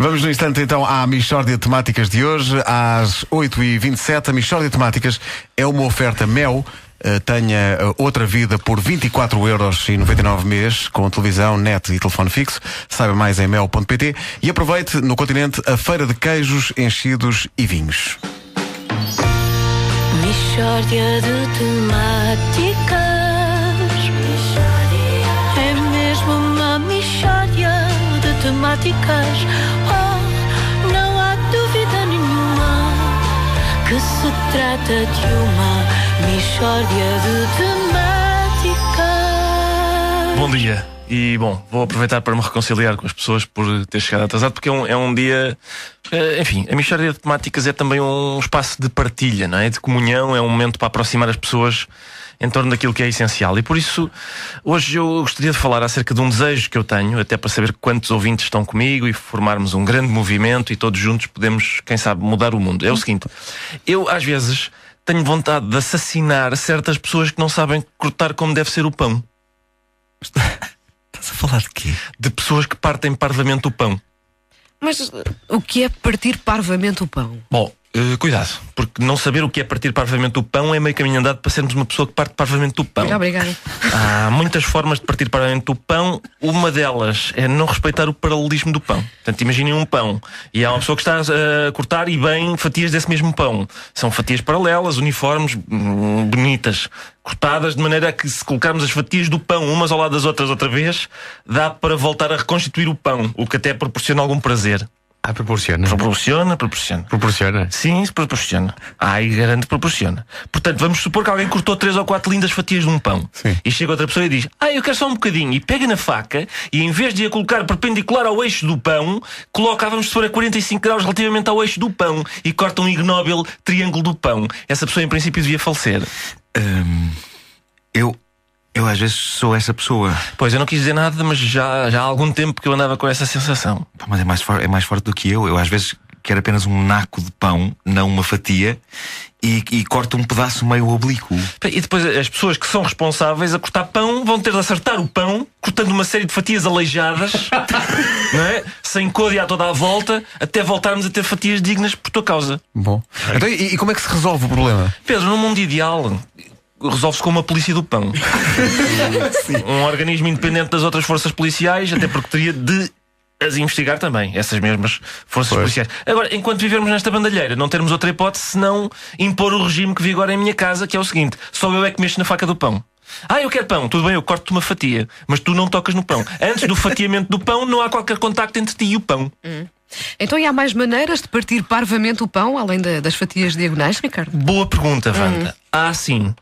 Vamos no instante então à Mixórdia de Temáticas de hoje, às 8h27. A Mixórdia de Temáticas é uma oferta Mel. Tenha outra vida por 24,99€ mês, com televisão, net e telefone fixo. Saiba mais em mel.pt e aproveite no continente a feira de queijos, enchidos e vinhos. Mixórdia de temáticas. É mesmo uma mixórdia de temáticas. Oh, não há dúvida nenhuma que se trata de uma mixórdia de temáticas. Bom dia. E bom, vou aproveitar para me reconciliar com as pessoas por ter chegado atrasado, porque é um dia... Enfim, a Mixórdia de Temáticas é também um espaço de partilha, não é? De comunhão, é um momento para aproximar as pessoas em torno daquilo que é essencial. E por isso, hoje eu gostaria de falar acerca de um desejo que eu tenho, até para saber quantos ouvintes estão comigo e formarmos um grande movimento e todos juntos podemos, quem sabe, mudar o mundo. É o seguinte, eu às vezes tenho vontade de assassinar certas pessoas que não sabem cortar como deve ser o pão. Estás a falar de quê? De pessoas que partem parvamente o pão. Mas o que é partir parvamente o pão? Bom, cuidado, porque não saber o que é partir parvamente o pão é meio caminho andado para sermos uma pessoa que parte parvamente o pão. Muito obrigada. Há muitas formas de partir parvamente o pão. Uma delas é não respeitar o paralelismo do pão. Portanto, imaginem um pão e há uma pessoa que está a cortar e bem fatias desse mesmo pão. São fatias paralelas, uniformes, bonitas, cortadas de maneira a que, se colocarmos as fatias do pão umas ao lado das outras outra vez, dá para voltar a reconstituir o pão, o que até proporciona algum prazer. Proporciona. Proporciona. Sim, proporciona. E garanto que proporciona. Portanto, vamos supor que alguém cortou 3 ou 4 lindas fatias de um pão. Sim. E chega outra pessoa e diz: eu quero só um bocadinho. E pega na faca e, em vez de a colocar perpendicular ao eixo do pão, coloca, vamos supor, a 45 graus relativamente ao eixo do pão e corta um ignóbil triângulo do pão. Essa pessoa, em princípio, devia falecer. Eu às vezes sou essa pessoa. Pois, eu não quis dizer nada, mas já há algum tempo que eu andava com essa sensação. Mas é mais forte do que eu. Eu às vezes quero apenas um naco de pão, não uma fatia, e corto um pedaço meio oblíquo. E depois as pessoas que são responsáveis a cortar pão vão ter de acertar o pão, cortando uma série de fatias aleijadas, não é? Sem côdea a toda a volta, até voltarmos a ter fatias dignas por tua causa. Bom. Então, e como é que se resolve o problema? Pedro, num mundo ideal, resolve-se com uma polícia do pão. Um organismo independente das outras forças policiais, até porque teria de as investigar também, essas mesmas forças policiais. Agora, enquanto vivermos nesta bandalheira, não termos outra hipótese senão impor o regime que vigora em minha casa, que é o seguinte: só eu é que mexo na faca do pão. Eu quero pão, tudo bem, eu corto-te uma fatia, mas tu não tocas no pão. Antes do fatiamento do pão, não há qualquer contacto entre ti e o pão. Então, e há mais maneiras de partir parvamente o pão, além das fatias diagonais, Ricardo? Boa pergunta, Wanda. Há sim.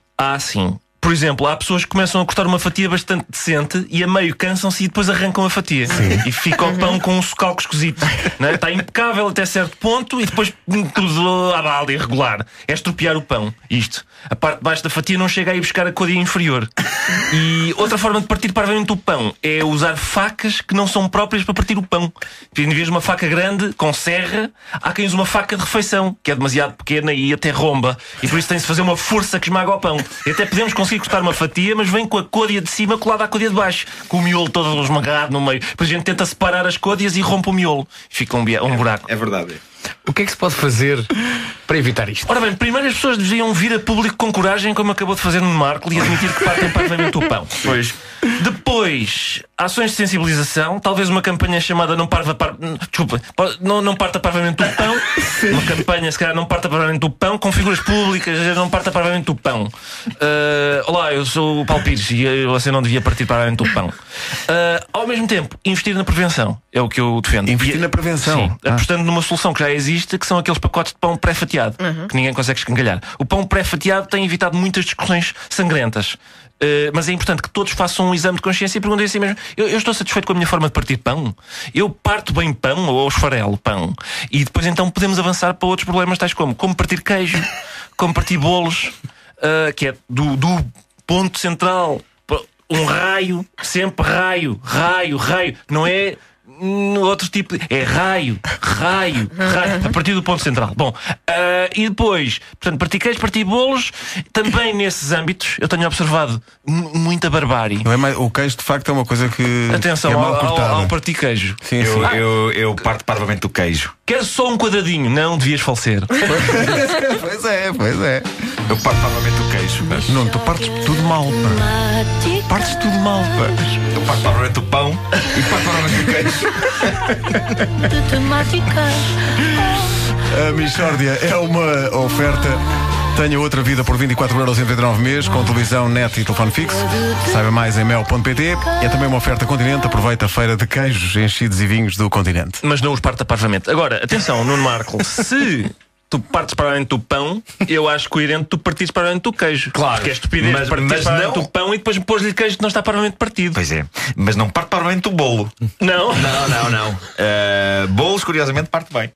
Por exemplo, há pessoas que começam a cortar uma fatia bastante decente e a meio cansam-se e depois arrancam a fatia. Sim. E fica o pão com um socalco esquisito, não é? Está impecável até certo ponto e depois tudo à balda, irregular. É estropiar o pão. Isto. A parte de baixo da fatia não chega a ir buscar a côdea inferior. E outra forma de partir parvamente o pão é usar facas que não são próprias para partir o pão. Em vez de uma faca grande, com serra, há quem use uma faca de refeição, que é demasiado pequena e até romba. E por isso tem-se de fazer uma força que esmaga o pão. E até podemos conseguir cortar uma fatia, mas vem com a côdea de cima colada à côdea de baixo, com o miolo todo esmagado no meio. Depois a gente tenta separar as côdeas e rompe o miolo. Fica um buraco. É verdade. O que é que se pode fazer para evitar isto? Ora bem, primeiro as pessoas deveriam vir a público com coragem, como acabou de fazer no Marco, e admitir que partem parvamente o pão. Pois. Depois, ações de sensibilização, talvez uma campanha chamada Não Parta Parvamente o Pão. Uma campanha, se calhar, Não Parta Parvamente o Pão, com figuras públicas, Não Parta Parvamente o Pão. Olá, eu sou o Paulo Pires e você não devia partir parvamente o pão. Ao mesmo tempo, investir na prevenção é o que eu defendo. Investir na prevenção? Sim, apostando numa solução que já existe, que são aqueles pacotes de pão pré-fatiado, que ninguém consegue escangalhar. O pão pré-fatiado tem evitado muitas discussões sangrentas. Mas é importante que todos façam um exame de consciência e perguntem a si mesmo: eu estou satisfeito com a minha forma de partir pão? Eu parto bem pão ou esfarelo pão? E depois então podemos avançar para outros problemas, tais como partir queijo, como partir bolos, que é do ponto central, um raio, sempre raio. Não é Outro tipo é raio, a partir do ponto central. Bom, e depois, portanto, parti queijo, parti bolos. Também nesses âmbitos eu tenho observado muita barbárie. Não é mais, o queijo de facto é uma coisa que Atenção é mal cortada. ao parti queijo. Sim, sim. Eu parto parvamente do queijo. Queres só um quadradinho? Não, devias falecer. Pois é. Eu parto parvamente do queijo. Não, tu partes tudo mal, pá. Partes tudo mal, pá. Eu parto parvamente do pão e parto parvamente do queijo. de temáticas. A Mixórdia é uma oferta. Tenha outra vida por 24,99€ mês, com televisão, net e telefone fixo. Saiba mais em mel.pt. É também uma oferta Continente. Aproveita a feira de queijos, enchidos e vinhos do Continente. Mas não os parta parvamente. Agora, atenção, Nuno Marco, se tu partes parvamente do pão, eu acho coerente tu partires parvamente do queijo. Claro. Porque é estupidez Mas partires parvamente não. do pão e depois pôs-lhe queijo que não está parvamente partido. Pois é, mas não parto parvamente do bolo. Não? Não. Bolos, curiosamente, parte bem.